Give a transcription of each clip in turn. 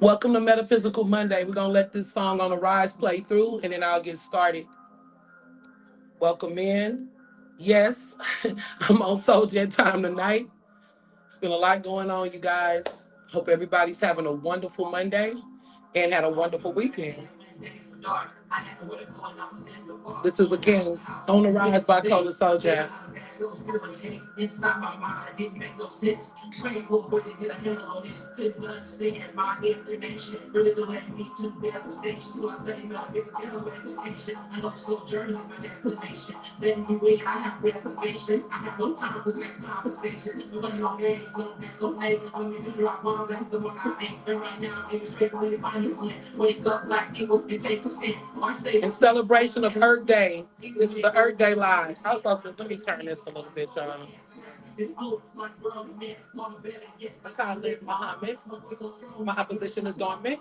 Welcome to Metaphysical Monday. We're going to let this song on the rise play through and then I'll get started. Welcome in. Yes, I'm on Soul Jet time tonight. It's been a lot going on, you guys. Hope everybody's having a wonderful Monday and had a wonderful weekend. This is again On the Rise by Cola Soul Jet. Inside my mind, it didn't make no sense. Praying for a way to get a handle on this. Couldn't understand my information. Really don't let me to devastation. So I studied my business education. I know the slow journey is my destination. Then you wait, I have reservations. I have no time for that conversation. But no games, no best, no names. When you do drop bombs, that's the one I think. And right now, I'm strictly find your plan. Wake up like people and take a stand. In celebration of Earth Day. This is the Earth Day Live. I was supposed to, let me turn this a little bit, y'all. Khalid Muhammad. My opposition is dormant.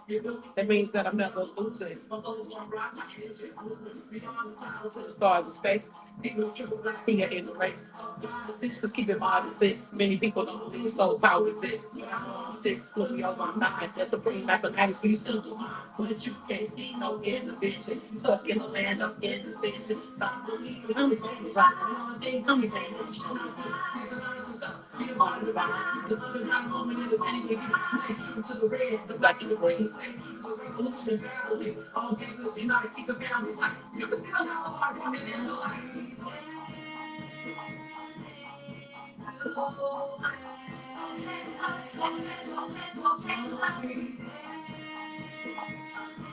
That means that I'm never losing. Stars of space. Finger in space. Just keep in mind, sis. Many people don't believe soul power exists. Six, flipping over nine. Just supreme mathematics for you simple minds. But you can't see no intervention. Stuck in the land of indecision. Stop believing. I'm right. I'm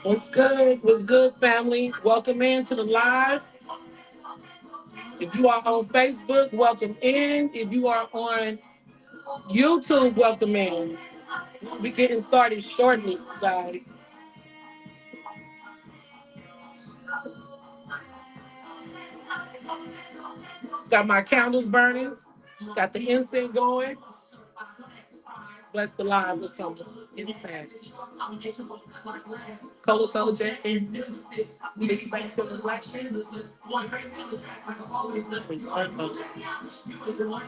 What's good? What's good, family? Welcome in to the live. If you are on Facebook, welcome in. If you are on YouTube, welcome in. We're getting started shortly, guys. Got my candles burning. Got the incense going. Bless the live with something insane. Color soldier and big bank feelings like shameless. One crazy like I always done. Was the one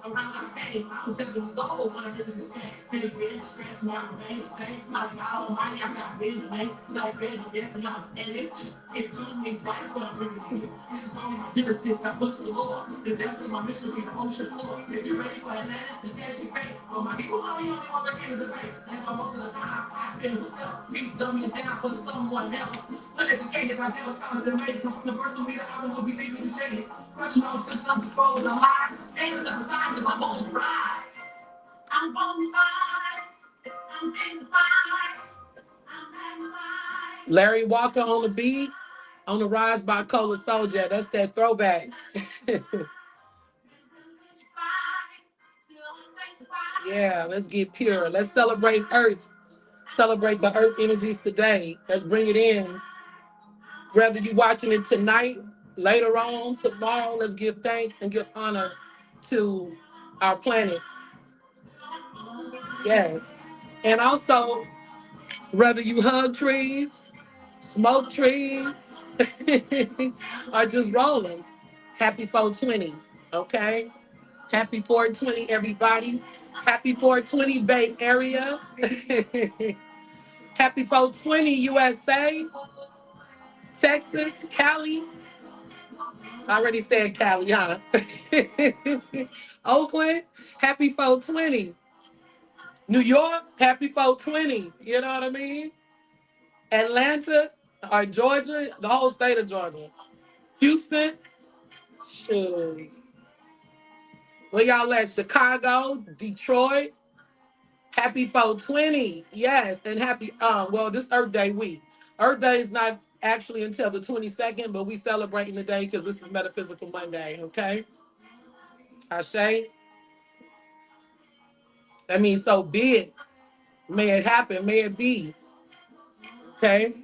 around our pain. I was 7 years old when I did this thing. Big red, scratch my face. My God Almighty, I got vision, man. Like red, yes, and I'm and it took me back to what I'm bringing to you. This is all my Genesis. I push the Lord. The depths of my mystery, the ocean floor. If you're ready for Atlantis, the dash you pay. For my people, I'm the only ones that came to debate. And so most of the time, I spend myself. He's dumbing down for someone else. Uneducated, I tell Thomas and made from the birth of me, the albums will be leaving you jaded. Crushing all systems, exposed and lies. Ain't set aside because I'm on the ride. I'm on the ride. I'm dignified. I'm magnified. Larry Walker on the beat. On the Rise by Cola Soldier. That's that throwback. Yeah, let's get pure. Let's celebrate Earth. Celebrate the Earth energies today. Let's bring it in. Whether you're watching it tonight, later on, tomorrow, let's give thanks and give honor to our planet. Yes. And also, whether you hug trees, smoke trees, or just roll them, happy 420, okay? Happy 420, everybody. Happy 420, Bay Area. Happy 420, USA, Texas, Cali. I already said Cali, huh? Oakland, happy 420. New York, happy 420. You know what I mean? Atlanta, or Georgia, the whole state of Georgia. Houston, shoot. Where y'all at? Chicago, Detroit, happy 420. Yes, and happy, well, this Earth Day week. Earth Day is not actually until the 22nd, but we celebrating today because this is Metaphysical Monday, okay? Ashe? That means so be it. May it happen, may it be. Okay?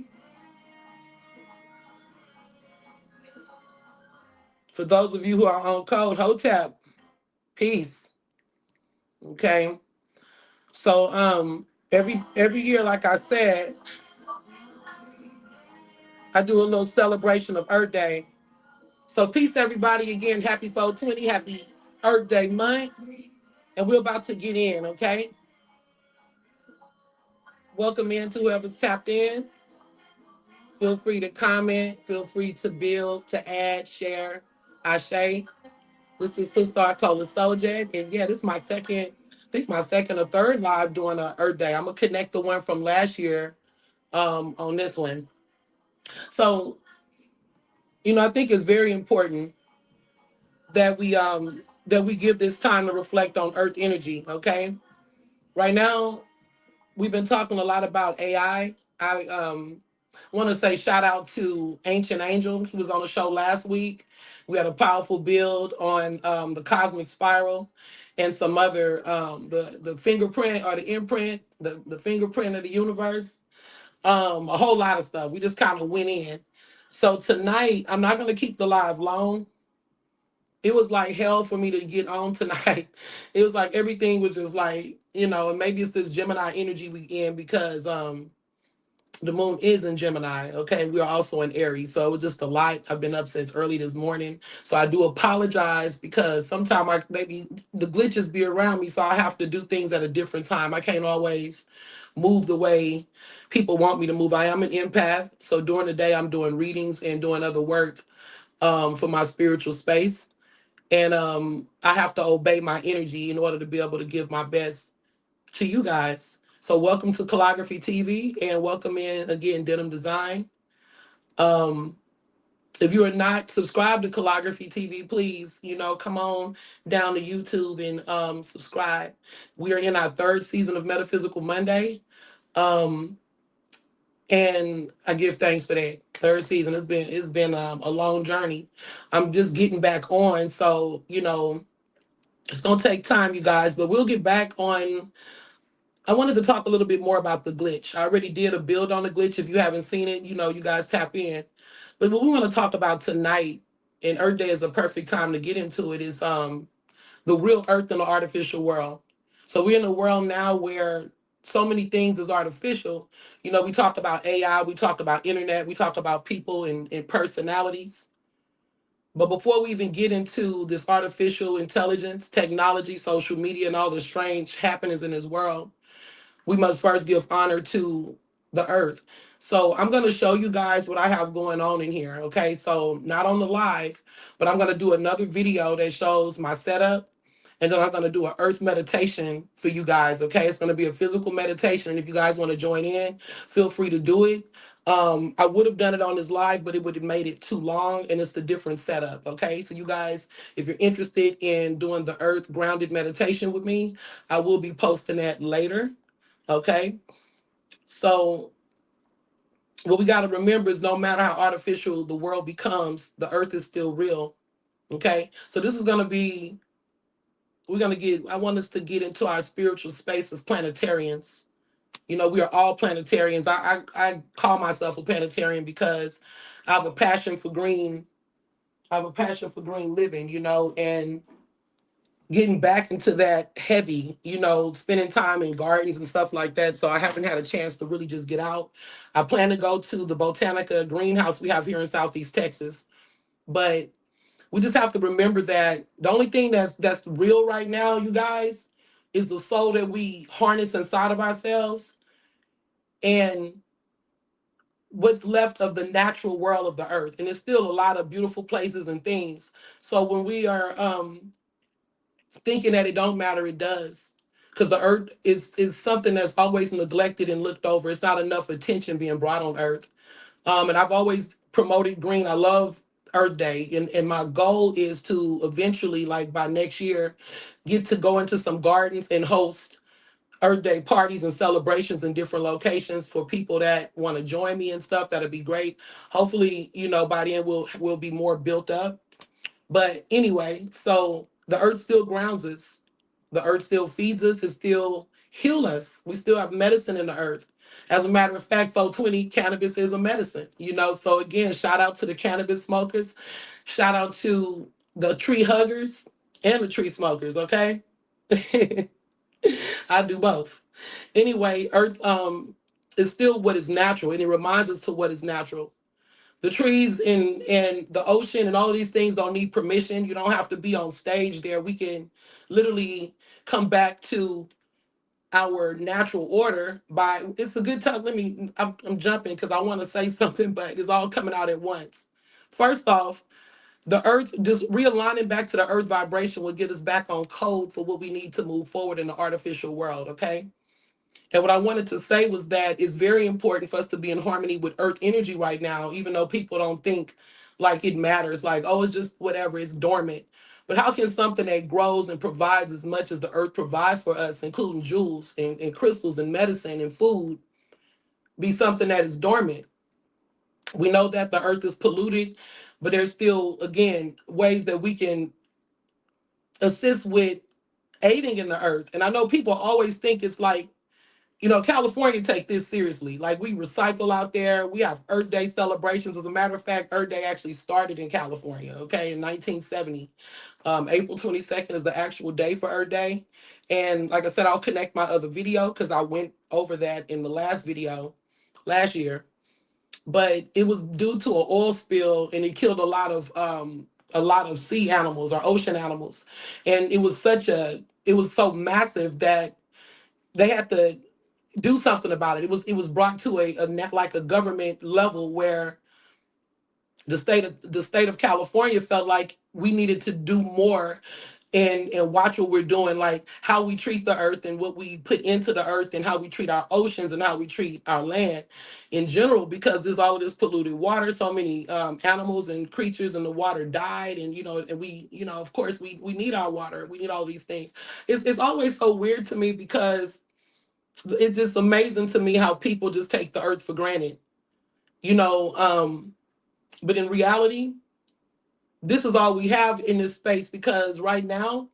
For those of you who are on code Hotep, peace. Okay. So every year, like I said, I do a little celebration of Earth Day. So peace everybody again, happy 420, happy Earth Day month. And we're about to get in, okay? Welcome in to whoever's tapped in. Feel free to comment. Feel free to build, to add, share. Ashe. This is Sister Artola Soldier. And yeah, this is my second, I think my second or third live during Earth Day. I'm going to connect the one from last year on this one. So, I think it's very important that we give this time to reflect on Earth energy, okay? Right now, we've been talking a lot about AI. I want to say shout out to Ancient Angel. He was on the show last week. We had a powerful build on the cosmic spiral and some other the fingerprint or the imprint, the fingerprint of the universe. A whole lot of stuff. We just kind of went in. So tonight, I'm not going to keep the live long. It was like hell for me to get on tonight. It was like everything was just like, and maybe it's this Gemini energy we in because the moon is in Gemini. Okay, we are also in Aries, so it was just a lot. I've been up since early this morning, so I do apologize because sometimes I maybe the glitches be around me, so I have to do things at a different time. I can't always move the way people want me to move. I am an empath, so during the day I'm doing readings and doing other work for my spiritual space, and I have to obey my energy in order to be able to give my best to you guys. So welcome to Kolagraphy TV and welcome in again Denim Design. Um, if you are not subscribed to Kolagraphy TV, please, come on down to YouTube and subscribe. We are in our third season of Metaphysical Monday. Um, and I give thanks for that. Third season. It's been a long journey. I'm just getting back on. So, it's gonna take time, you guys, but we'll get back on. I wanted to talk a little bit more about the glitch. I already did a build on the glitch. If you haven't seen it, you guys tap in. But what we want to talk about tonight, and Earth Day is a perfect time to get into it, is the real Earth in the artificial world. So we're in a world now where so many things is artificial. We talk about AI, we talk about internet, we talk about people and personalities. But before we even get into this artificial intelligence, technology, social media, and all the strange happenings in this world, we must first give honor to the earth. So I'm going to show you guys what I have going on in here. Okay. So not on the live, but I'm going to do another video that shows my setup. And then I'm going to do an earth meditation for you guys. Okay. It's going to be a physical meditation. And if you guys want to join in, feel free to do it. I would have done it on this live, but it would have made it too long and it's the different setup. Okay. So you guys, if you're interested in doing the earth grounded meditation with me, I will be posting that later. Okay. So what we got to remember is no matter how artificial the world becomes, the earth is still real. Okay. So this is going to be, I want us to get into our spiritual space as planetarians. We are all planetarians. I call myself a planetarian because I have a passion for green. I have a passion for green living, and getting back into that heavy, spending time in gardens and stuff like that. So I haven't had a chance to really just get out. I plan to go to the Botanica greenhouse we have here in Southeast Texas. But we just have to remember that the only thing that's real right now, you guys, is the soul that we harness inside of ourselves and what's left of the natural world of the earth. And there's still a lot of beautiful places and things. So when we are thinking that it don't matter, it does. Because the earth is something that's always neglected and looked over. It's not enough attention being brought on earth. And I've always promoted green. I love Earth Day. And my goal is to eventually, like by next year, get to go into some gardens and host Earth Day parties and celebrations in different locations for people that want to join me and stuff. That'd be great. Hopefully, by then we'll be more built up. But anyway, so the earth still grounds us. The earth still feeds us. It still heals us. We still have medicine in the earth. As a matter of fact, 420 cannabis is a medicine. So again, shout out to the cannabis smokers. Shout out to the tree huggers and the tree smokers, okay? I do both. Anyway, earth is still what is natural, and it reminds us to what is natural. The trees and the ocean and all of these things don't need permission. You don't have to be on stage there. We can literally come back to our natural order by, it's a good time. I'm jumping because I want to say something, but it's all coming out at once. First off, the earth, just realigning back to the earth vibration will get us back on code for what we need to move forward in the artificial world, okay? And what I wanted to say was that it's very important for us to be in harmony with earth energy right now, even though people don't think like it matters, like, oh, it's just whatever, it's dormant. But how can something that grows and provides as much as the earth provides for us, including jewels and crystals and medicine and food, be something that is dormant? We know that the earth is polluted, but there's still, again, ways that we can assist with aiding in the earth. And I know people always think it's like, California take this seriously. Like, we recycle out there. We have Earth Day celebrations. As a matter of fact, Earth Day actually started in California, okay, in 1970. April 22nd is the actual day for Earth Day. And like I said, I'll connect my other video because I went over that in the last video last year. But it was due to an oil spill, and it killed a lot of sea animals or ocean animals. And it was so massive that they had to do something about it. It was brought to like a government level where the state of California felt like we needed to do more and watch what we're doing, like how we treat the earth and what we put into the earth and how we treat our oceans and how we treat our land in general, because there's all of this polluted water. So many animals and creatures in the water died, and and we, of course, we need our water. We need all these things. It's always so weird to me because it's just amazing to me how people just take the earth for granted, you know. But in reality, this is all we have in this space, because right now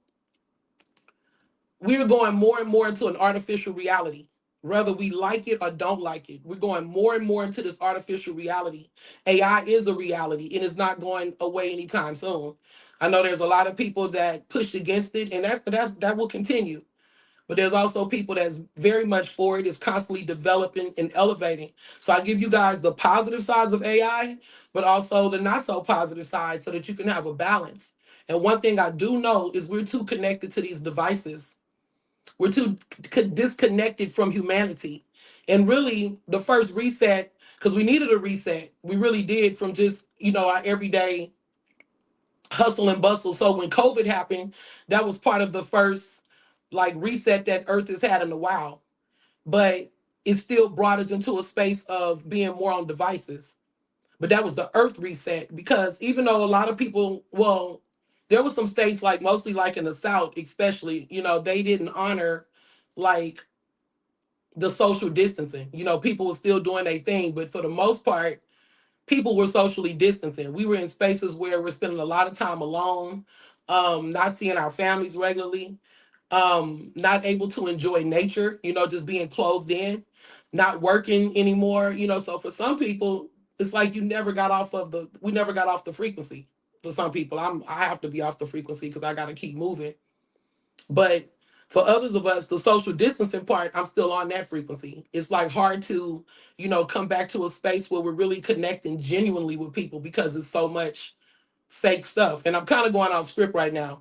we're going more and more into an artificial reality. Whether we like it or don't like it, we're going more and more into this artificial reality. AI is a reality and it's not going away anytime soon. I know there's a lot of people that push against it, and that will continue. But there's also people that's very much for it, is constantly developing and elevating. So I give you guys the positive sides of AI, but also the not so positive side, so that you can have a balance. And one thing I do know is we're too connected to these devices. We're too disconnected from humanity. And really, the first reset, because we needed a reset, we really did, from just, our everyday hustle and bustle. So when COVID happened, that was part of the first like reset that Earth has had in a while. But it still brought us into a space of being more on devices. But that was the Earth reset, because even though a lot of people, well, there was some states, like mostly like in the South, especially, they didn't honor like the social distancing. People were still doing their thing, but for the most part, people were socially distancing. We were in spaces where we're spending a lot of time alone, not seeing our families regularly, not able to enjoy nature, just being closed in, not working anymore. So for some people, it's like we never got off the frequency. For some people, I have to be off the frequency because I got to keep moving. But for others of us, the social distancing part, I'm still on that frequency. It's like hard to, come back to a space where we're really connecting genuinely with people, because it's so much fake stuff. And I'm kind of going off script right now.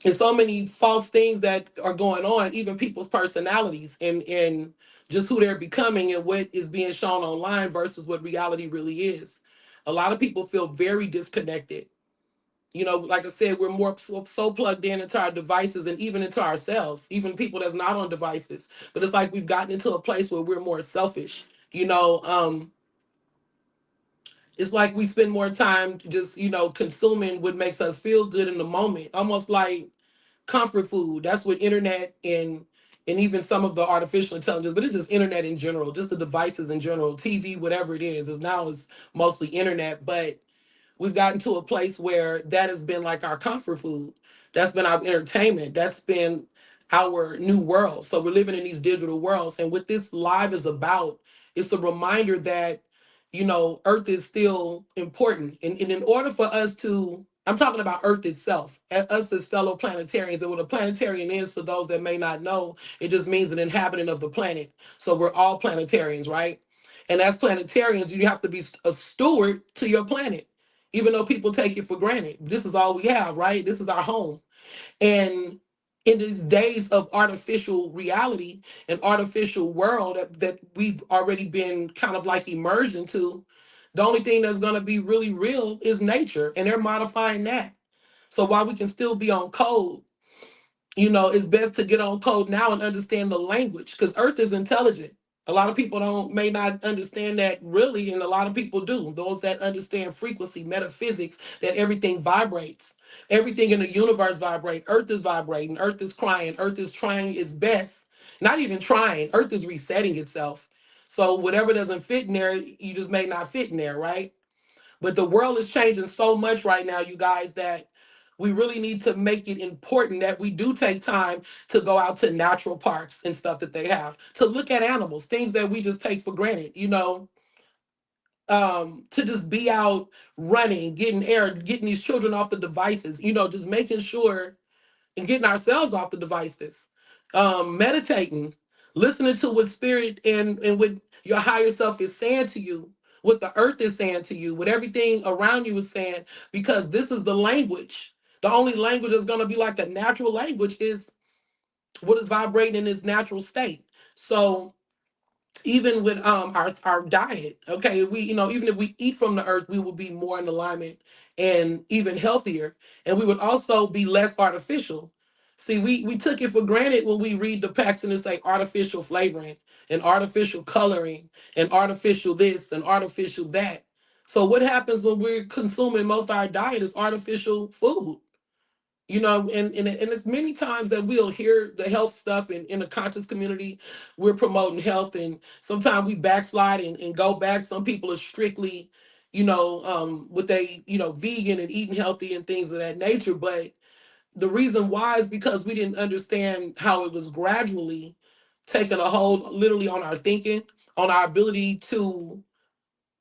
And so many false things that are going on, even people's personalities and just who they're becoming and what is being shown online versus what reality really is. A lot of people feel very disconnected. Like I said, we're more so plugged in into our devices and even into ourselves, even people that's not on devices. But it's like we've gotten into a place where we're more selfish. It's like we spend more time just, consuming what makes us feel good in the moment, almost like comfort food. That's what internet and even some of the artificial intelligence, but it's just internet in general, just the devices in general, TV, whatever it is now is mostly internet. But we've gotten to a place where that has been like our comfort food. That's been our entertainment. That's been our new world. So we're living in these digital worlds. And what this live is about, it's a reminder that, Earth is still important. And in order for us to, I'm talking about Earth itself, us as fellow planetarians. And what a planetarian is, for those that may not know, it just means an inhabitant of the planet. So we're all planetarians, right? And as planetarians, you have to be a steward to your planet, even though people take it for granted. This is all we have, right? This is our home. And in these days of artificial reality and artificial world that we've already been kind of like immersed into, the only thing that's going to be really real is nature, and they're modifying that. So while we can still be on code, it's best to get on code now and understand the language, because Earth is intelligent. A lot of people don't may not understand that really, and a lot of people do. Those that understand frequency, metaphysics, that everything vibrates. Everything in the universe vibrates. Earth is vibrating. Earth is crying. Earth is trying its best. Not even trying. Earth is resetting itself. So whatever doesn't fit in there, you just may not fit in there, right? But the world is changing so much right now, you guys, that we really need to make it important that we do take time to go out to natural parks and stuff that they have, to look at animals, things that we just take for granted, to just be out running, getting air, getting these children off the devices, just making sure and getting ourselves off the devices, meditating, listening to what spirit and what your higher self is saying to you, what the earth is saying to you, what everything around you is saying, because this is the language. The only language that's going to be like a natural language is what is vibrating in its natural state. So even with our diet, okay, we even if we eat from the earth, we will be more in alignment and even healthier, and we would also be less artificial. See, we took it for granted when we read the packs and it's like artificial flavoring and artificial coloring and artificial this and artificial that. So what happens when we're consuming most of our diet is artificial food? And it's many times that we'll hear the health stuff in the conscious community. We're promoting health, and sometimes we backslide and go back. Some people are strictly, what they, vegan and eating healthy and things of that nature. But the reason why is because we didn't understand how it was gradually taking a hold literally on our thinking, on our ability to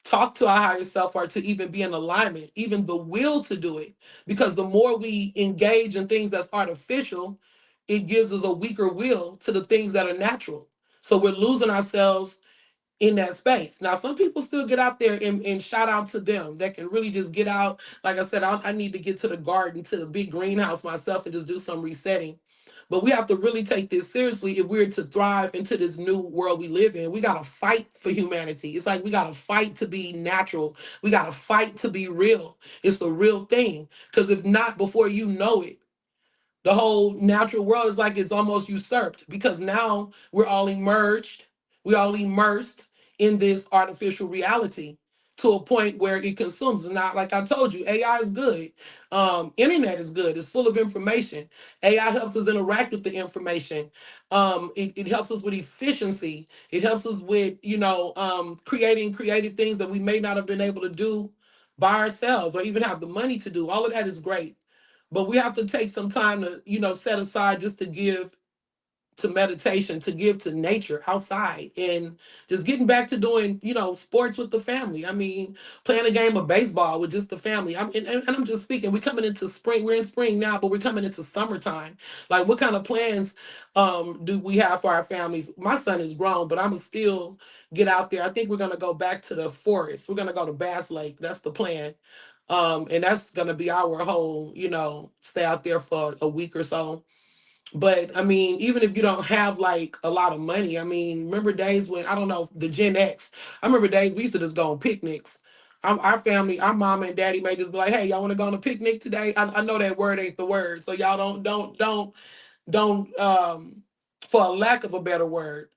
talk to our higher self or to even be in alignment, even the will to do it. Because the more we engage in things that's artificial, it gives us a weaker will to the things that are natural. So we're losing ourselves in that space. Now, some people still get out there and shout out to them that can really just get out. Like I said, I need to get to the garden, to the big greenhouse myself and just do some resetting. But we have to really take this seriously if we're to thrive into this new world we live in. We got to fight for humanity. It's like we got to fight to be natural. We got to fight to be real. It's a real thing. Because if not, before you know it, the whole natural world is like it's almost usurped, because now we're all immersed in this artificial reality to a point where it consumes. And not like I told you, AI is good. Internet is good. It's full of information. AI helps us interact with the information. It helps us with efficiency. It helps us with, creating creative things that we may not have been able to do by ourselves or even have the money to do. All of that is great, but we have to take some time to set aside just to give to meditation, to give to nature outside, and just getting back to doing sports with the family. I mean, playing a game of baseball with just the family. And I'm just speaking, we're coming into spring. We're in spring now, but we're coming into summertime. Like, what kind of plans do we have for our families? My son is grown, but I'm still get out there. I think we're going to go back to the forest. We're going to go to Bass Lake. That's the plan. And that's gonna be our whole, stay out there for a week or so. But I mean, even if you don't have like a lot of money, I mean, remember days when, I don't know, the Gen X. I remember days we used to just go on picnics. Our family, our mama and daddy may just be like, "Hey, y'all want to go on a picnic today?" I know that word ain't the word, so y'all don't, for a lack of a better word,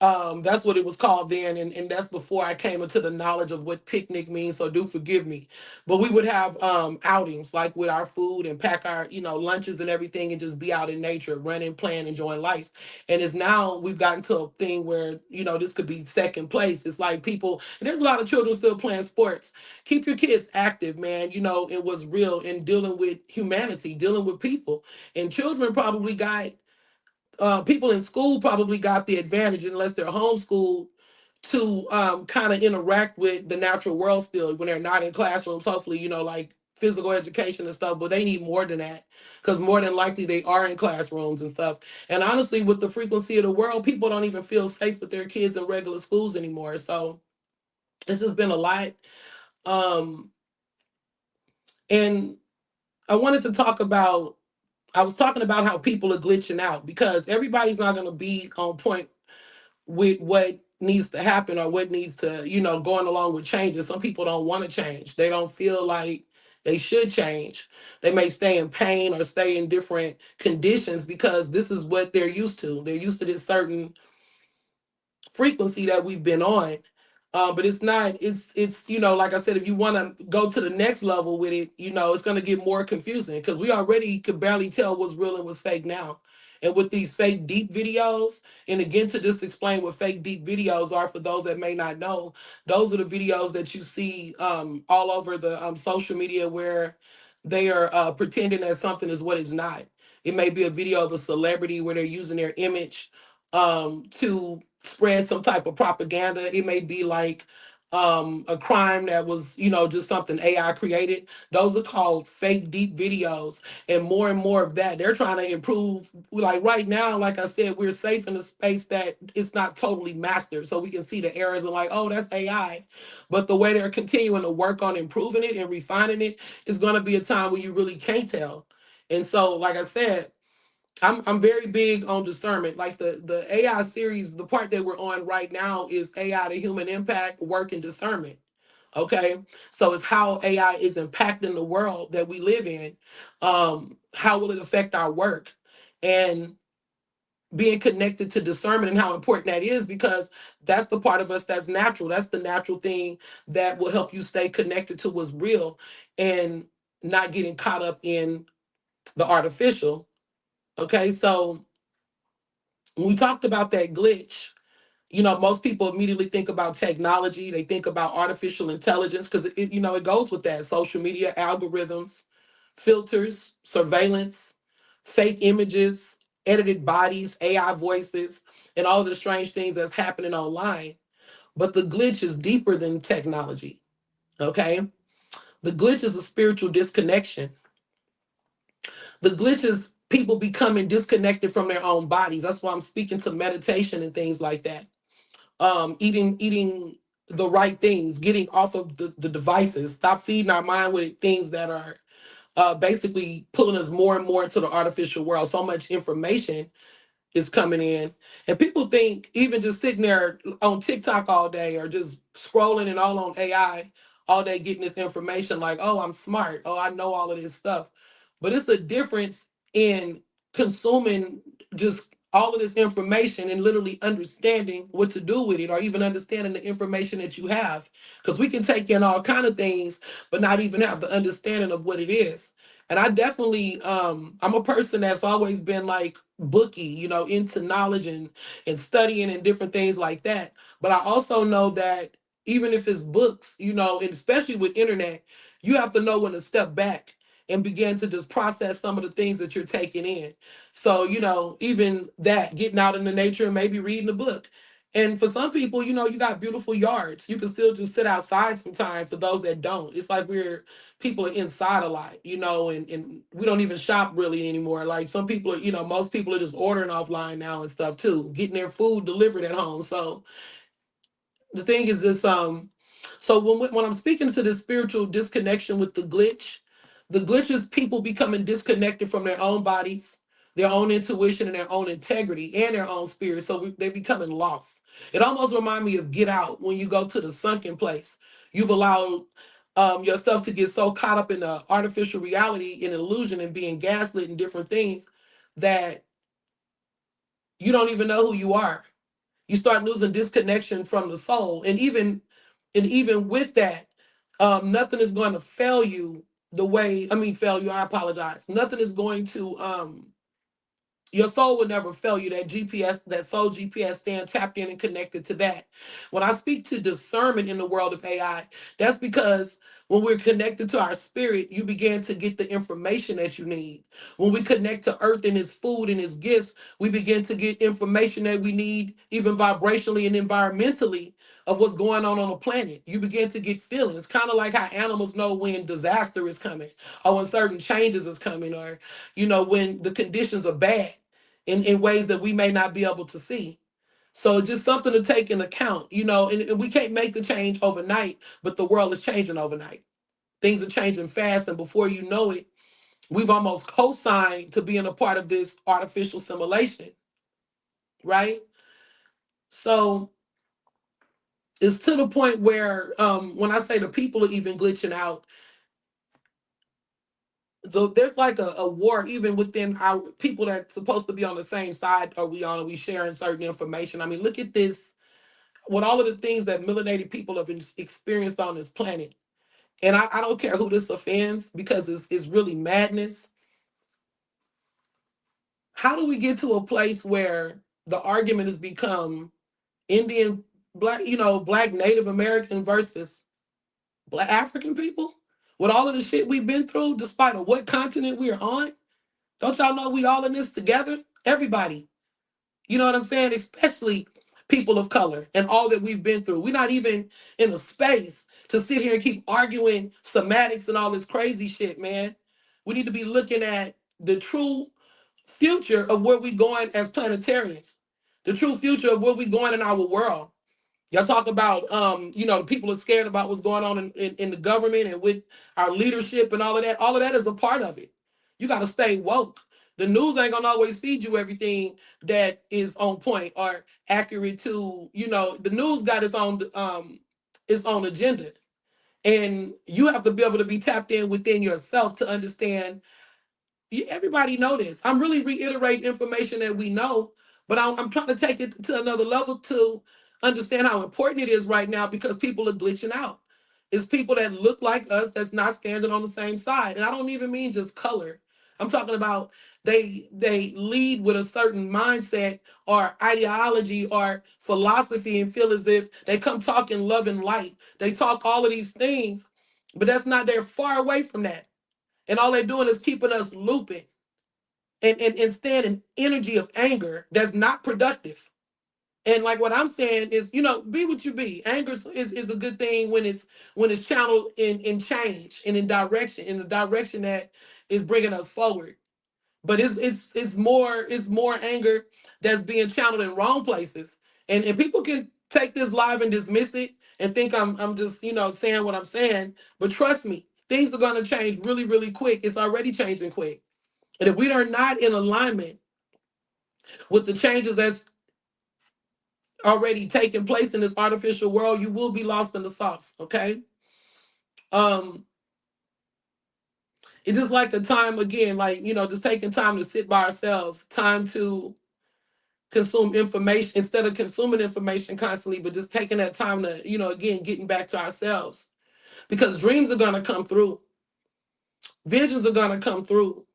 that's what it was called then, and that's before I came into the knowledge of what picnic means, so do forgive me. But we would have outings like with our food and pack our lunches and everything, and just be out in nature, running, playing, enjoying life. And it's now we've gotten to a thing where this could be second place. It's like people, and there's a lot of children still playing sports. Keep your kids active, man. It was real in dealing with humanity, dealing with people. And children probably got people in school probably got the advantage, unless they're homeschooled, to kind of interact with the natural world still when they're not in classrooms. Hopefully, like physical education and stuff, but they need more than that, because more than likely they are in classrooms and stuff. And honestly, with the frequency of the world, people don't even feel safe with their kids in regular schools anymore. So it's just been a lot. Um, and I wanted to talk about I was talking about how people are glitching out because everybody's not going to be on point with what needs to happen or what needs to, going along with changes. Some people don't want to change. They don't feel like they should change. They may stay in pain or stay in different conditions because this is what they're used to. They're used to this certain frequency that we've been on. But it's not, it's, like I said, if you want to go to the next level with it, it's going to get more confusing because we already could barely tell what's real and what's fake now. And with these fake deep videos, and again, to just explain what fake deep videos are for those that may not know, those are the videos that you see all over the social media where they are pretending that something is what it's not. It may be a video of a celebrity where they're using their image to spread some type of propaganda. It may be like a crime that was, just something AI created. Those are called fake deep videos. And more of that. They're trying to improve. Like right now, like I said, we're safe in a space that it's not totally mastered. So we can see the errors and like, oh, that's AI. But the way they're continuing to work on improving it and refining it is going to be a time where you really can't tell. And so, like I said, I'm very big on discernment. Like the AI series, the part that we're on right now is AI, the human impact, work, and discernment. Okay, so it's how AI is impacting the world that we live in. How will it affect our work? And being connected to discernment and how important that is because that's the part of us that's natural. That's the natural thing that will help you stay connected to what's real and not getting caught up in the artificial. Okay, so when we talked about that glitch, most people immediately think about technology. They think about artificial intelligence because it goes with that. Social media algorithms, filters, surveillance, fake images, edited bodies, AI voices, and all the strange things that's happening online. But the glitch is deeper than technology. Okay, the glitch is a spiritual disconnection. The glitch is people becoming disconnected from their own bodies. That's why I'm speaking to meditation and things like that. Eating the right things, getting off of the devices, stop feeding our mind with things that are basically pulling us more and more into the artificial world. So much information is coming in. And people think even just sitting there on TikTok all day or just scrolling and all on AI all day getting this information like, oh, I'm smart. Oh, I know all of this stuff. But it's a difference in consuming just all of this information and literally understanding what to do with it or even understanding the information that you have. Because we can take in all kind of things, but not even have the understanding of what it is. And I definitely, I'm a person that's always been like booky, into knowledge and studying and different things like that. But I also know that even if it's books, and especially with internet, you have to know when to step back and begin to just process some of the things that you're taking in. So, even that, getting out in the nature and maybe reading a book. And for some people, you got beautiful yards. You can still just sit outside sometimes for those that don't. It's like people are inside a lot, and we don't even shop really anymore. Like some people are, most people are just ordering offline now and stuff too, getting their food delivered at home. So the thing is this, so when I'm speaking to this spiritual disconnection with the glitch is people becoming disconnected from their own bodies, their own intuition and their own integrity and their own spirit. So they're becoming lost. It almost reminds me of Get Out when you go to the sunken place. You've allowed yourself to get so caught up in the artificial reality and illusion and being gaslit and different things that you don't even know who you are. You start losing disconnection from the soul. And even with that, nothing is going to fail you the way, I mean, fail you, I apologize. Nothing is going to your soul will never fail you. That GPS, that soul GPS, stand tapped in and connected to that. When I speak to discernment in the world of AI, that's because when we're connected to our spirit, you begin to get the information that you need. When we connect to earth and its food and its gifts, we begin to get information that we need, even vibrationally and environmentally, of what's going on the planet. You begin to get feelings, kind of like how animals know when disaster is coming, or when certain changes is coming, or when the conditions are bad in ways that we may not be able to see. So just something to take into account, and we can't make the change overnight, but the world is changing overnight. Things are changing fast, and before you know it, we've almost co-signed to being a part of this artificial simulation, right? So it's to the point where when I say the people are even glitching out, there's like a war even within our people that's supposed to be on the same side. Are we sharing certain information? I mean, look at this, with all of the things that melanated people have experienced on this planet. And I don't care who this offends because it's really madness. How do we get to a place where the argument has become Indian, black, black Native American versus black African people? With all of the shit we've been through, despite of what continent we're on, don't y'all know we all in this together? Everybody. You know what I'm saying? Especially people of color and all that we've been through. We're not even in a space to sit here and keep arguing semantics and all this crazy shit, man. We need to be looking at the true future of where we going as planetarians, the true future of where we going in our world. Y'all talk about, the people are scared about what's going on in the government and with our leadership and all of that. All of that is a part of it. You got to stay woke. The news ain't gonna always feed you everything that is on point or accurate to, the news got its own agenda. And you have to be able to be tapped in within yourself to understand. Everybody know this. I'm really reiterating information that we know, but I'm trying to take it to another level to understand how important it is right now because people are glitching out. It's people that look like us that's not standing on the same side. And I don't even mean just color. I'm talking about they lead with a certain mindset or ideology or philosophy and feel as if they come talking love and light. They talk all of these things, but that's not, they're far away from that. And all they're doing is keeping us looping and staying in energy of anger that's not productive. And like what I'm saying is, be what you be. Anger is a good thing when it's channeled in change and in the direction that is bringing us forward. But it's more anger that's being channeled in wrong places. And people can take this live and dismiss it and think I'm just, saying what I'm saying. But trust me, things are gonna change really, really quick. It's already changing quick. And if we are not in alignment with the changes that's already taking place in this artificial world, you will be lost in the sauce. Okay. Um, it's just like a time again, like, just taking time to sit by ourselves, time to consume information instead of consuming information constantly, but just taking that time to, again, getting back to ourselves. Because dreams are gonna come through, visions are gonna come through.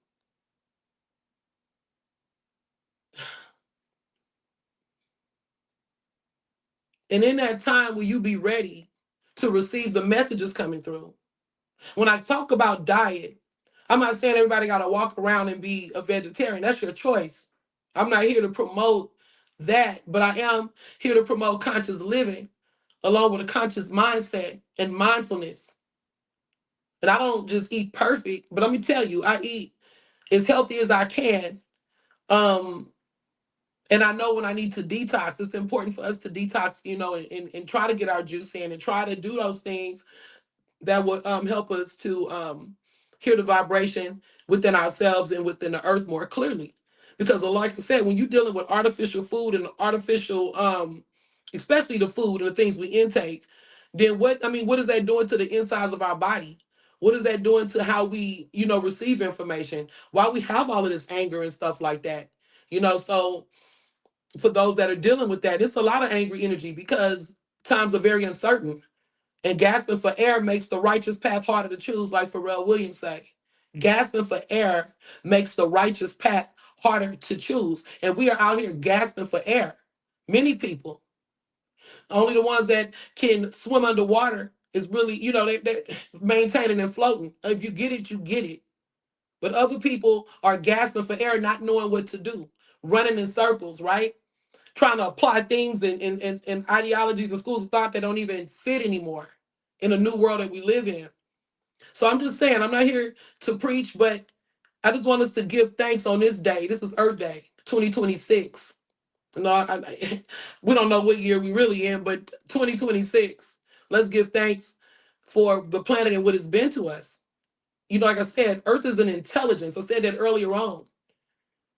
And in that time, will you be ready to receive the messages coming through? When I talk about diet, I'm not saying everybody got to walk around and be a vegetarian. That's your choice. I'm not here to promote that, but I am here to promote conscious living along with a conscious mindset and mindfulness. And I don't just eat perfect, but let me tell you, I eat as healthy as I can. Um, and I know when I need to detox, it's important for us to detox, and try to get our juice in and try to do those things that would help us to hear the vibration within ourselves and within the earth more clearly. Because like I said, when you're dealing with artificial food and artificial, especially the food and the things we intake, then what is that doing to the insides of our body? What is that doing to how we, receive information? Why we have all of this anger and stuff like that? So for those that are dealing with that, it's a lot of angry energy because times are very uncertain. And gasping for air makes the righteous path harder to choose, like Pharrell Williams say. Gasping for air makes the righteous path harder to choose. And we are out here gasping for air. Many people, only the ones that can swim underwater is really, they maintaining and floating. If you get it, you get it. But other people are gasping for air, not knowing what to do, running in circles, right? Trying to apply things and ideologies and schools of thought that don't even fit anymore in the new world that we live in. So I'm just saying, I'm not here to preach, but I just want us to give thanks on this day. This is Earth Day, 2026. No, we don't know what year we really in, but 2026. Let's give thanks for the planet and what it's been to us. like I said, Earth is an intelligence. I said that earlier on.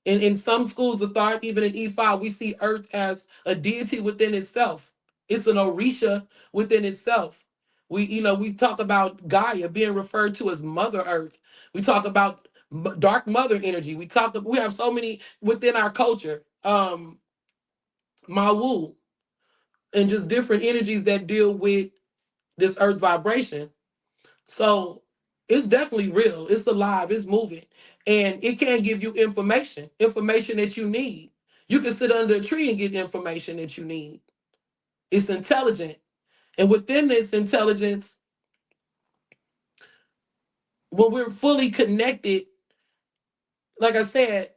In some schools of thought, even in E5, we see Earth as a deity within itself. It's an Orisha within itself. We talk about Gaia being referred to as Mother Earth. We talk about dark mother energy. We have so many within our culture. Mawu, and just different energies that deal with this earth vibration. So it's definitely real. It's alive. It's moving. And it can give you information that you need. You can sit under a tree and get information that you need. It's intelligent. And within this intelligence, when we're fully connected, like I said,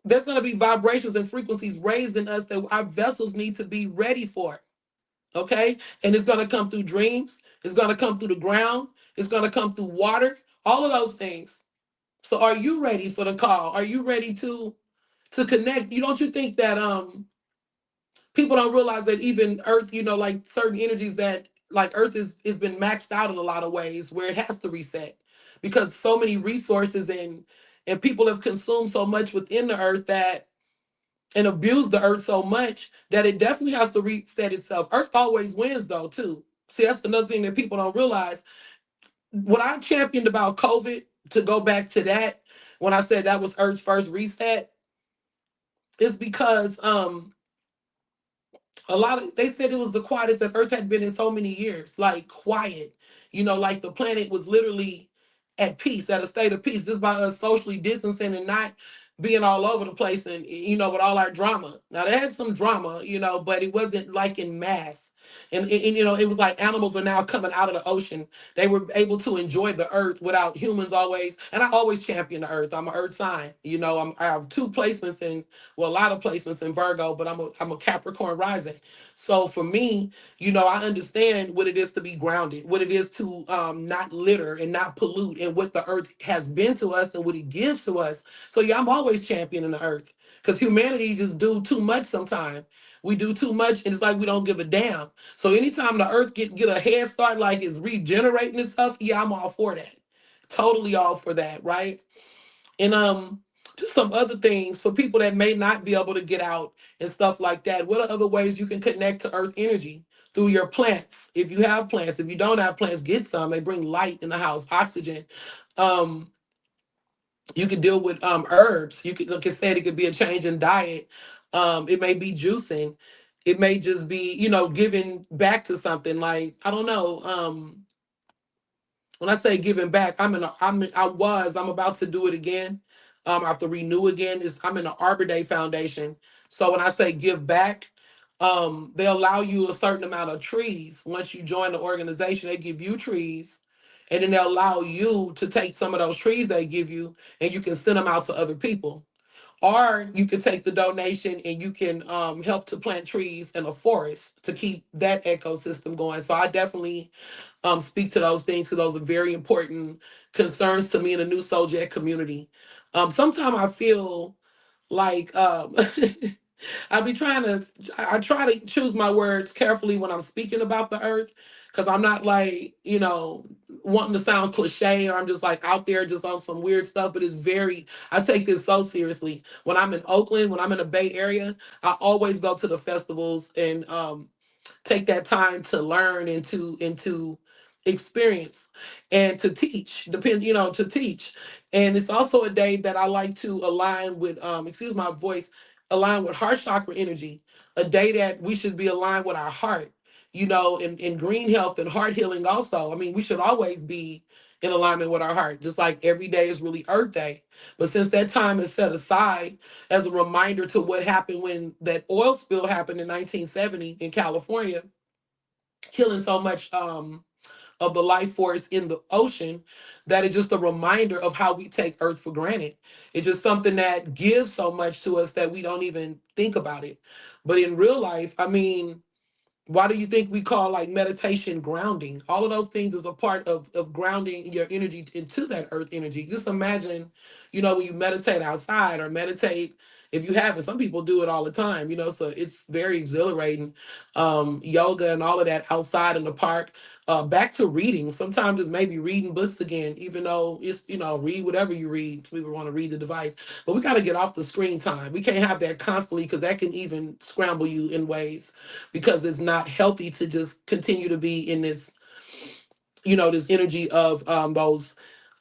there's going to be vibrations and frequencies raised in us that our vessels need to be ready for. Okay? And it's going to come through dreams. It's going to come through the ground. It's going to come through water. All of those things. So are you ready for the call? Are you ready to connect? Don't you think that people don't realize that even Earth, like certain energies that like Earth is been maxed out in a lot of ways where it has to reset because so many resources and people have consumed so much within the Earth that and abused the Earth so much that it definitely has to reset itself. Earth always wins though too. See, that's another thing that people don't realize. What I championed about COVID, to go back to that, when I said that was Earth's first reset, is because a lot of they said it was the quietest that Earth had been in so many years, like quiet. Like the planet was literally at peace, at a state of peace, just by us socially distancing and not being all over the place and with all our drama. Now they had some drama, but it wasn't like in mass. And it was like animals are now coming out of the ocean. They were able to enjoy the earth without humans always. And I always champion the earth. I'm an earth sign. I have two placements in, well, a lot of placements in Virgo, but I'm a Capricorn rising. So for me, I understand what it is to be grounded, what it is to not litter and not pollute, and what the earth has been to us and what it gives to us. So yeah, I'm always championing the earth because humanity just do too much sometimes. We do too much, and it's like we don't give a damn. So anytime the earth get a head start, like it's regenerating itself, yeah, I'm all for that. Totally all for that, right? And just some other things for people that may not be able to get out and stuff like that. What are other ways you can connect to earth energy? Through your plants. If you have plants, if you don't have plants, get some. They bring light in the house, oxygen. Um, you can deal with herbs. You could, like I said, it could be a change in diet. It may be juicing. It may just be, giving back to something. Like, I don't know. When I say giving back, I'm about to do it again. I have to renew again. I'm in the Arbor Day Foundation. So when I say give back, they allow you a certain amount of trees. Once you join the organization, they give you trees. And then they'll allow you to take some of those trees they give you and you can send them out to other people. Or you can take the donation and you can help to plant trees in a forest to keep that ecosystem going. So I definitely speak to those things because those are very important concerns to me in the New Soul Jet community. Sometimes I feel like I be trying to I try to choose my words carefully when I'm speaking about the earth because I'm not like, wanting to sound cliche or I'm just like out there just on some weird stuff, but I take this so seriously. When I'm in Oakland, when I'm in the Bay Area, I always go to the festivals and take that time to learn and to experience and to teach to teach. And it's also a day that I like to align with excuse my voice, align with heart chakra energy, a day that we should be aligned with our heart, and green health and heart healing also. I mean, we should always be in alignment with our heart, just like every day is really Earth Day. But since that time is set aside as a reminder to what happened when that oil spill happened in 1970 in California, killing so much of the life force in the ocean, that it's just a reminder of how we take Earth for granted. It's just something that gives so much to us that we don't even think about it. But in real life, I mean, why do you think we call like meditation grounding? All of those things is a part of grounding your energy into that earth energy. Just imagine, when you meditate outside or meditate if you haven't. Some people do it all the time, you know, so it's very exhilarating. Yoga and all of that outside in the park. Back to reading. Sometimes it's maybe reading books again, even though it's, you know, read whatever you read. We want to read the device, but we got to get off the screen time. We can't have that constantly because that can even scramble you in ways, because it's not healthy to just continue to be in this, you know, this energy of those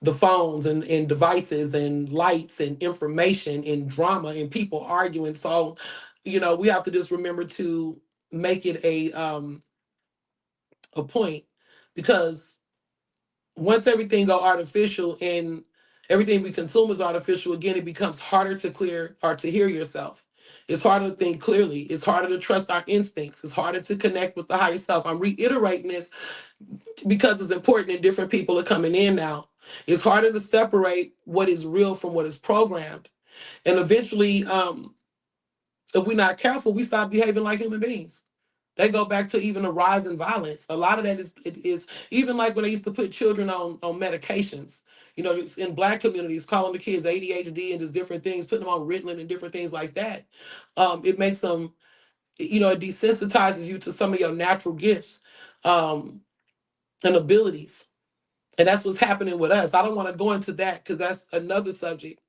the phones and devices and lights and information and drama and people arguing. So, you know, we have to just remember to make it a point, because once everything go artificial and everything we consume is artificial, again, it becomes harder to clear or to hear yourself. It's harder to think clearly. It's harder to trust our instincts. It's harder to connect with the higher self. I'm reiterating this because it's important and different people are coming in now. It's harder to separate what is real from what is programmed. And eventually, if we're not careful, we stop behaving like human beings. They go back to even the rise in violence. A lot of that is even like when they used to put children on medications. You know, it's in Black communities, calling the kids ADHD and just different things, putting them on Ritalin and different things like that. It makes them, you know, it desensitizes you to some of your natural gifts and abilities. And that's what's happening with us. I don't want to go into that because that's another subject.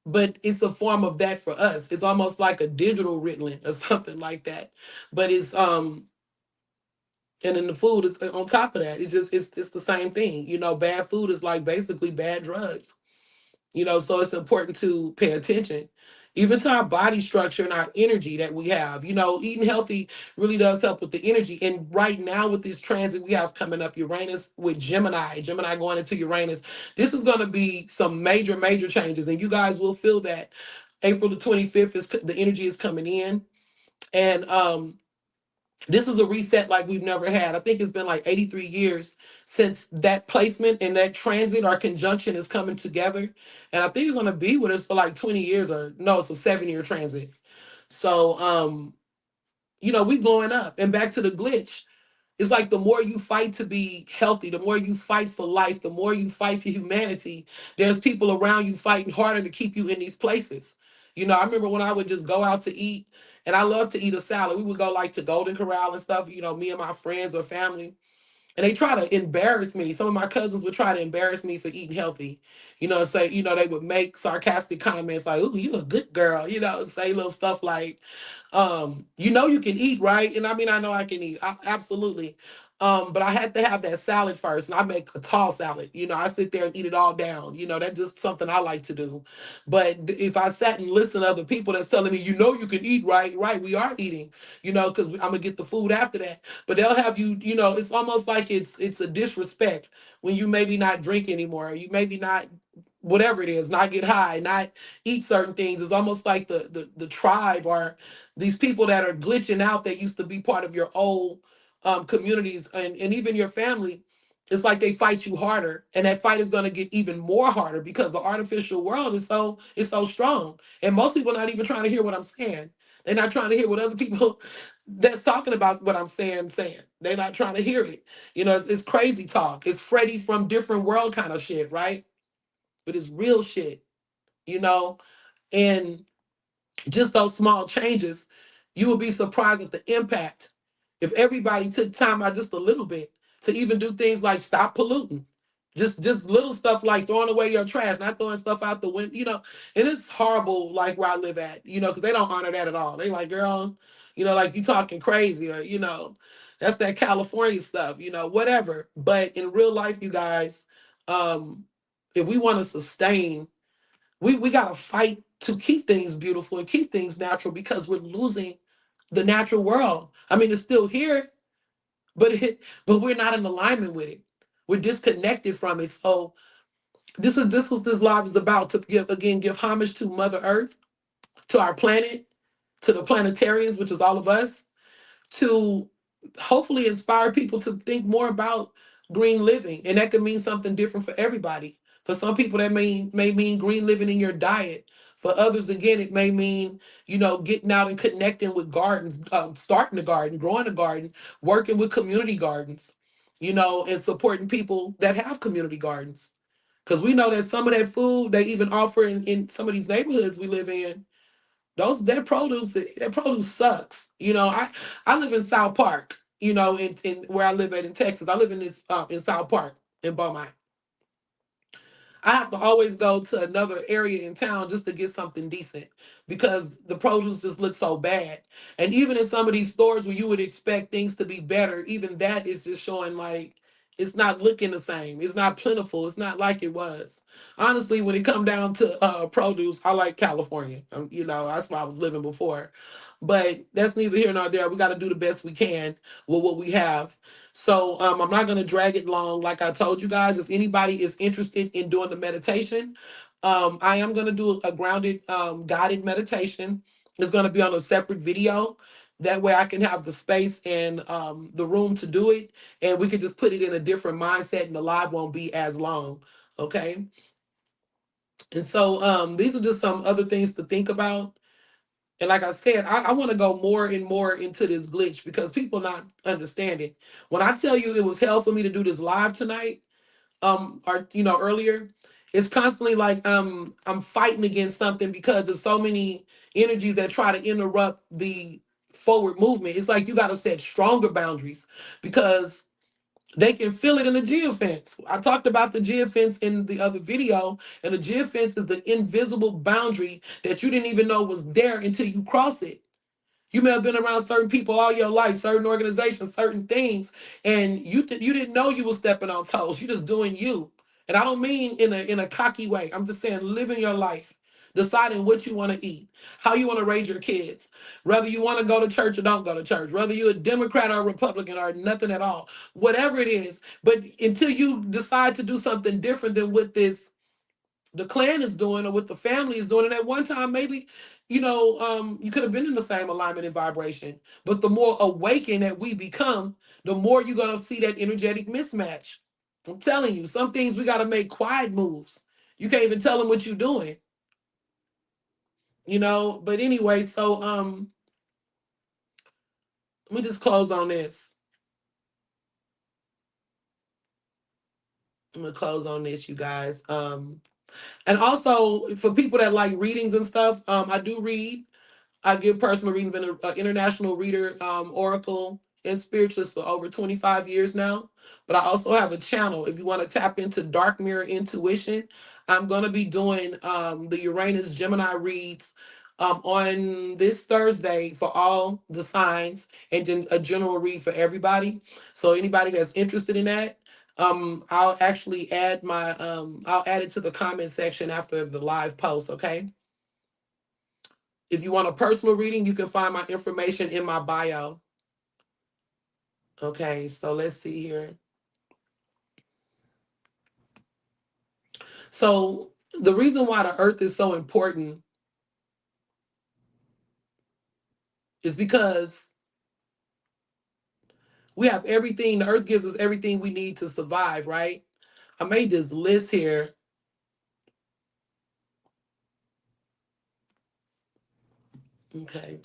But it's a form of that for us. It's almost like a digital Ritalin or something like that. But it's and then the food is on top of that. It's the same thing. You know, bad food is like basically bad drugs. You know, so it's important to pay attention even to our body structure and our energy that we have. You know, eating healthy really does help with the energy. And right now with this transit we have coming up, Uranus with Gemini going into Uranus, this is going to be some major changes, and you guys will feel that. April the 25th is the energy is coming in, and this is a reset like we've never had. I think it's been like 83 years since that placement and that transit or conjunction is coming together. And I think it's going to be with us for like 20 years, or no, it's a 7-year transit. So, you know, we blowing up. And back to the glitch. It's like the more you fight to be healthy, the more you fight for life, the more you fight for humanity, there's people around you fighting harder to keep you in these places. You know, I remember when I would just go out to eat, and I love to eat a salad. We would go like to Golden Corral and stuff, you know, me and my friends or family. And they try to embarrass me. Some of my cousins would try to embarrass me for eating healthy. You know, say, you know, they would make sarcastic comments like, "Ooh, you a good girl," you know, say little stuff like, you know, you can eat, right? And I mean, I know I can eat, absolutely. But I had to have that salad first, and I make a tall salad. You know, I sit there and eat it all down. You know, that's just something I like to do. But if I sat and listened to other people that's telling me, you know, you can eat, right? Right, we are eating. You know, because I'm gonna get the food after that. But they'll have you. You know, it's almost like it's a disrespect when you maybe not drink anymore. You maybe not whatever it is, not get high, not eat certain things. It's almost like the tribe or these people that are glitching out that used to be part of your old communities and even your family. It's like they fight you harder, and that fight is going to get even more harder because the artificial world is so strong, and most people not even trying to hear what I'm saying. They're not trying to hear what other people that's talking about what I'm saying. They're not trying to hear it. You know, it's crazy talk. It's Freddy from different world kind of shit, right? But it's real shit, you know? And just those small changes, you will be surprised at the impact if everybody took time out just a little bit to even do things like stop polluting. Just little stuff like throwing away your trash, not throwing stuff out the window, you know. And it's horrible, like where I live at, you know, because they don't honor that at all. They like, girl, you know, like you talking crazy, or you know, that's that California stuff, you know, whatever. But in real life, you guys, if we want to sustain, we got to fight to keep things beautiful and keep things natural, because we're losing the natural world. I mean, it's still here, but we're not in alignment with it. We're disconnected from it. So this what this live is about, to give homage to Mother Earth, to our planet, to the planetarians, which is all of us, to hopefully inspire people to think more about green living. And that could mean something different for everybody. For some people, that may mean green living in your diet. For others, again, it may mean, you know, getting out and connecting with gardens, starting a garden, growing a garden, working with community gardens, you know, and supporting people that have community gardens. Because we know that some of that food they even offer in some of these neighborhoods we live in, those that produce sucks. I live in South Park, in where I live at in Texas. I live in this in South Park in Beaumont. I have to always go to another area in town just to get something decent because the produce just looks so bad. And even in some of these stores where you would expect things to be better, even that is just showing like it's not looking the same. It's not plentiful. It's not like it was. Honestly, when it come down to produce, I like California. That's where I was living before. But that's neither here nor there. We got to do the best we can with what we have. So I'm not going to drag it long. Like I told you guys, if anybody is interested in doing the meditation, I am going to do a grounded guided meditation. It's going to be on a separate video. That way I can have the space and the room to do it. And we could just put it in a different mindset and the live won't be as long. Okay. And so these are just some other things to think about. And like I said, I want to go more and more into this glitch because people not understanding. When I tell you it was hell for me to do this live tonight, or earlier, it's constantly like I'm fighting against something because there's so many energies that try to interrupt the forward movement. It's like you got to set stronger boundaries because they can feel it in the geofence. I talked about the geofence in the other video, and the geofence is the invisible boundary that you didn't even know was there until you cross it. You may have been around certain people all your life, certain organizations, certain things, and you didn't know you were stepping on toes. You're just doing you. And I don't mean in a cocky way. I'm just saying living your life, deciding what you want to eat, how you want to raise your kids, whether you want to go to church or don't go to church, whether you're a Democrat or a Republican or nothing at all, whatever it is. But until you decide to do something different than what the clan is doing or what the family is doing. And at one time, maybe, you could have been in the same alignment and vibration. But the more awakened that we become, the more you're going to see that energetic mismatch. I'm telling you, some things we got to make quiet moves. You can't even tell them what you're doing, But anyway, so let me just close on this. I'm gonna close on this, you guys. And also for people that like readings and stuff, I do read. I give personal readings, been an international reader, oracle, and spiritualist for over 25 years now. But I also have a channel. If you want to tap into dark mirror intuition, I'm going to be doing the Uranus Gemini reads on this Thursday for all the signs and then a general read for everybody. So anybody that's interested in that, I'll actually add I'll add it to the comment section after the live post. Okay. If you want a personal reading, you can find my information in my bio. Okay, so let's see here. So the reason why the earth is so important is because we have everything. The earth gives us everything we need to survive, right? I made this list here. Okay.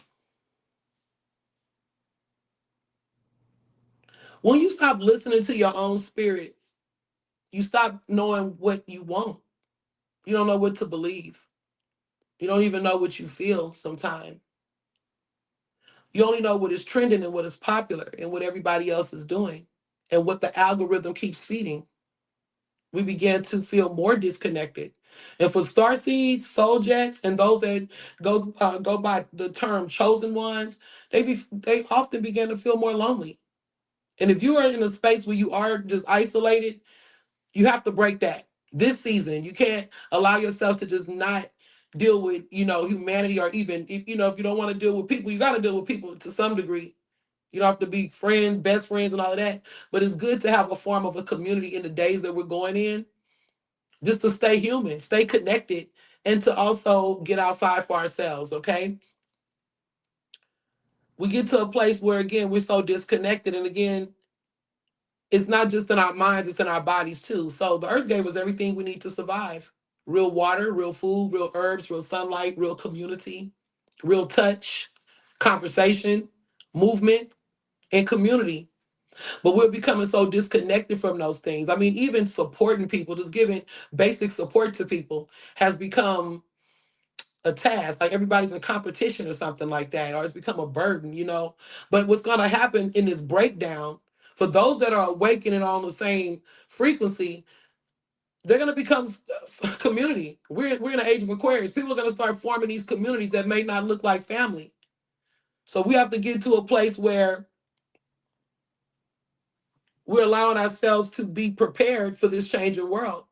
When you stop listening to your own spirit, you stop knowing what you want. You don't know what to believe. You don't even know what you feel sometimes. You only know what is trending and what is popular and what everybody else is doing and what the algorithm keeps feeding. We began to feel more disconnected. And for star seeds, soul jets, and those that go by the term chosen ones, they often begin to feel more lonely. And if you are in a space where you are just isolated, you have to break that. This season, you can't allow yourself to just not deal with humanity, or even if you don't want to deal with people, you got to deal with people to some degree. You don't have to be friends, best friends, and all of that. But it's good to have a form of a community in the days that we're going in, just to stay human, stay connected, and to also get outside for ourselves, okay? We get to a place where, again, we're so disconnected. And again, it's not just in our minds, it's in our bodies too. So the earth gave us everything we need to survive: real water, real food, real herbs, real sunlight, real community, real touch, conversation, movement, and community. But we're becoming so disconnected from those things. I mean, even supporting people, just giving basic support to people has become a task. Like everybody's in competition or something like that, or it's become a burden. But what's going to happen in this breakdown, for those that are awakening on the same frequency, they're going to become community. We're in an age of Aquarius. People are going to start forming these communities that may not look like family. So we have to get to a place where we're allowing ourselves to be prepared for this changing world,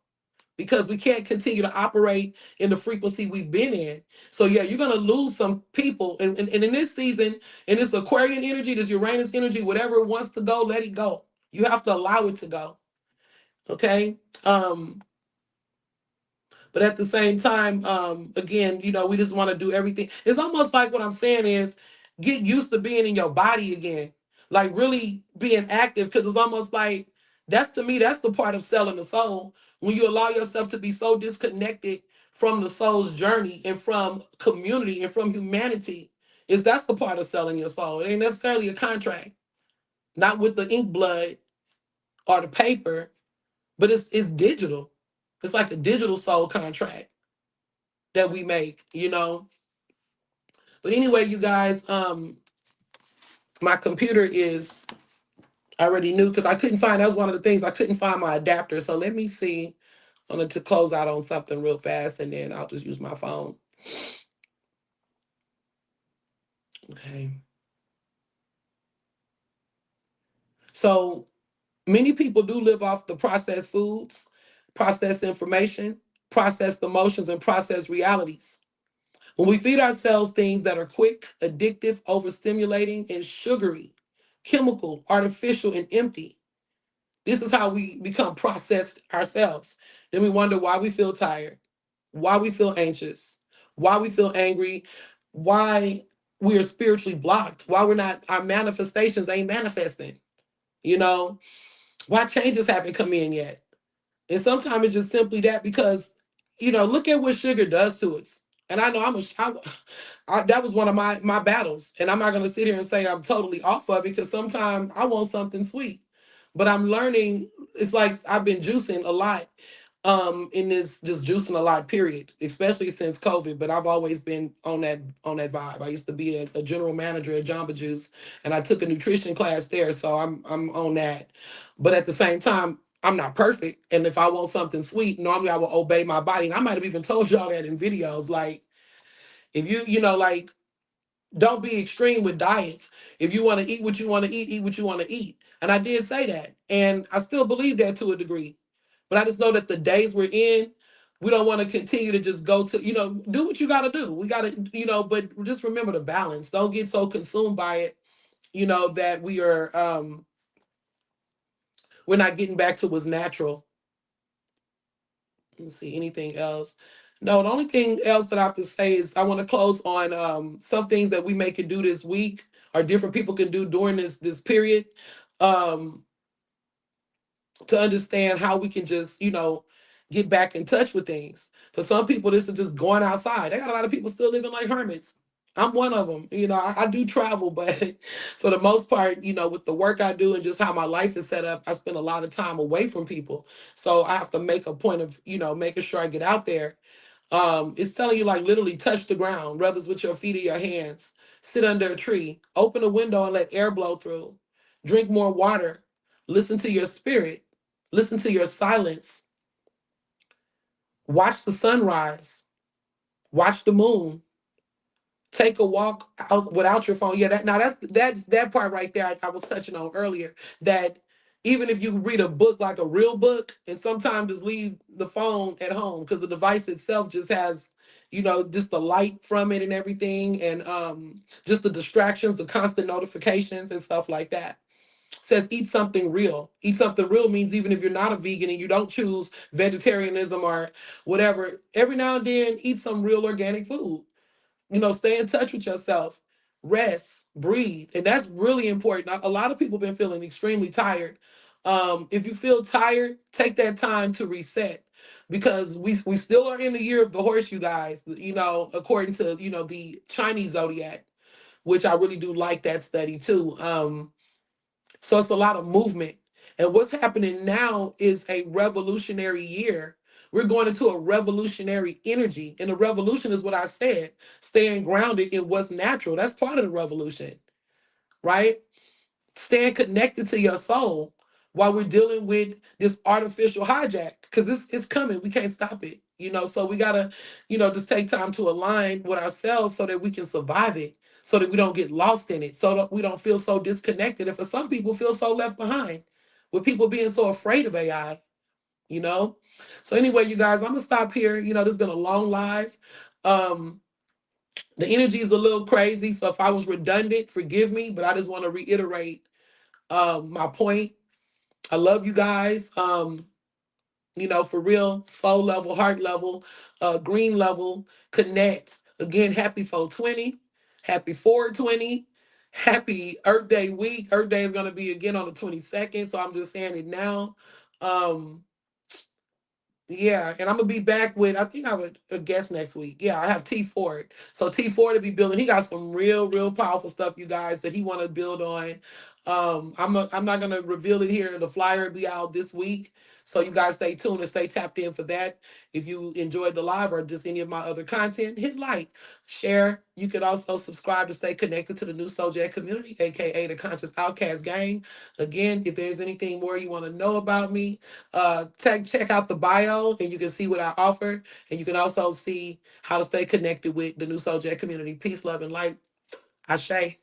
because we can't continue to operate in the frequency we've been in. So yeah, you're gonna lose some people. And in this season, in this Aquarian energy, this Uranus energy, whatever it wants to go, let it go. You have to allow it to go. Okay. But at the same time, again, we just want to do everything. It's almost like what I'm saying is get used to being in your body again, like really being active, because it's almost like that's, to me, that's the part of selling the soul. When you allow yourself to be so disconnected from the soul's journey and from community and from humanity, that's the part of selling your soul. It ain't necessarily a contract, not with the ink blood or the paper, but it's digital. It's like a digital soul contract that we make. But anyway, you guys, my computer is, I already knew, because I couldn't find, that was one of the things, I couldn't find my adapter. So let me see. I'm going to close out on something real fast, and then I'll just use my phone. Okay. So many people do live off the processed foods, processed information, processed emotions, and processed realities. When we feed ourselves things that are quick, addictive, overstimulating, and sugary, chemical, artificial, and empty, this is how we become processed ourselves. Then we wonder why we feel tired, why we feel anxious, why we feel angry, why we are spiritually blocked, why our manifestations ain't manifesting, you know, why changes haven't come in yet. And sometimes it's just simply that, because, look at what sugar does to us. And I know that was one of my battles. And I'm not going to sit here and say I'm totally off of it, because sometimes I want something sweet. But I'm learning, it's like I've been juicing a lot, in this, just juicing a lot, period, especially since COVID. But I've always been on that vibe. I used to be a general manager at Jamba Juice, and I took a nutrition class there, so I'm on that. But at the same time, I'm not perfect. And if I want something sweet, normally I will obey my body. And I might have even told y'all that in videos. Like, if like, don't be extreme with diets. If you want to eat what you want to eat what you want to eat. And I did say that. And I still believe that to a degree. But I just know that the days we're in, we don't want to continue to just go to, do what you got to do. We got to, but just remember the balance. Don't get so consumed by it, that we're not getting back to what's natural. Let's see, anything else? No, the only thing else that I have to say is I want to close on some things that we may can do this week, or different people can do during this period, um, to understand how we can just, get back in touch with things. For some people, this is just going outside. I got a lot of people still living like hermits. I'm one of them. I do travel, but for the most part, with the work I do and just how my life is set up, I spend a lot of time away from people. So I have to make a point of, making sure I get out there. It's telling you, like, literally touch the ground, whether it's with your feet or your hands. Sit under a tree, open a window and let air blow through. Drink more water. Listen to your spirit. Listen to your silence. Watch the sunrise. Watch the moon. Take a walk out without your phone. Yeah, that's that part right there I was touching on earlier. That even if you read a book, like a real book, and sometimes just leave the phone at home, because the device itself just has, just the light from it and everything, and just the distractions, the constant notifications and stuff like that. Says eat something real. Eat something real means even if you're not a vegan and you don't choose vegetarianism or whatever, every now and then eat some real organic food. Stay in touch with yourself, rest, breathe. And that's really important. A lot of people have been feeling extremely tired. If you feel tired, take that time to reset, because we still are in the year of the horse, you guys, according to, the Chinese zodiac, which I really do like that study too. So it's a lot of movement. And what's happening now is a revolutionary year. We're going into a revolutionary energy. And the revolution is what I said, staying grounded in what's natural. That's part of the revolution, right? Staying connected to your soul while we're dealing with this artificial hijack, because this is coming. We can't stop it. So we gotta, just take time to align with ourselves so that we can survive it, so that we don't get lost in it, so that we don't feel so disconnected. And for some people, feel so left behind with people being so afraid of AI, you know. So anyway, you guys, I'm gonna stop here. This has been a long live. Um, the energy is a little crazy, so if I was redundant, forgive me, but I just want to reiterate my point. I love you guys. For real, soul level, heart level, green level, connect. Again, happy 420, happy 420, happy Earth Day week. Earth Day is gonna be again on the 22nd, so I'm just saying it now. Um, yeah, and I'm gonna be back with, I think I would a guest next week. Yeah, I have T Ford. So T Ford to be building. He got some real powerful stuff, you guys, that he want to build on. I'm not gonna reveal it here. The flyer will be out this week. So you guys stay tuned and stay tapped in for that. If you enjoyed the live or just any of my other content, hit like, share. You can also subscribe to stay connected to the New Soul Jet community, aka the Conscious Outcast Gang. Again, if there's anything more you want to know about me, check out the bio and you can see what I offer, and you can also see how to stay connected with the New Soul Jet community. Peace, love, and light. Ashe.